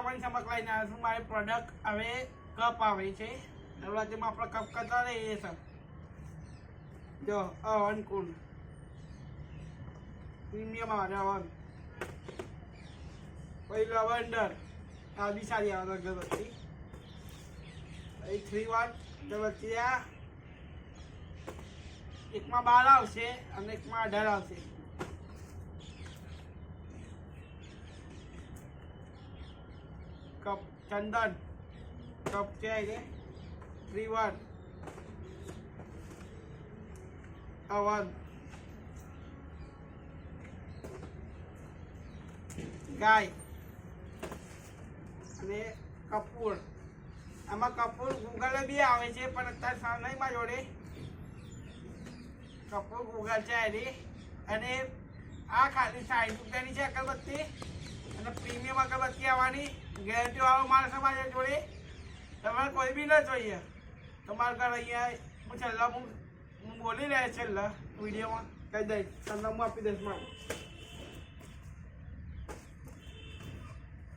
તમારી સમક્ષ લઈને આવ્યો છું મારી પ્રોડક્ટ હવે કપ આવે છે નવરાત્રિમાં આપણે કપ કરતા રહીએ સર જો અવનકુંડ પ્રીમિયમ આવે અવન પછી લવંડર આ બી સારી આવે અગરબત્તી પછી 3 વાટ અગરબત્તી આ એકમાં 12 આવશે અને એકમાં 18 આવશે કપ ચંદન કપ છે 3 વાટ અવન ગાય અને કપૂર આમાં કપૂર ગૂગલ બી આવે છે પણ અત્યારે સાવ નહીં મારી જોડે કપૂર ગૂગલ છે એની અને આ ખાલી 60 રૂપિયાની છે અગરબત્તી અને પ્રીમિયમ અગરબત્તી આવવાની ગેરંટી વાળો માલ છે મારી જોડે તમારે કોઈ બી ન જોઈએ તમારા ઘર અહીંયા હું છેલ્લા હું બોલી રહ્યા છેલ્લા વિડીયોમાં કહી દઈશ તમને હું આપી દઈશ મારું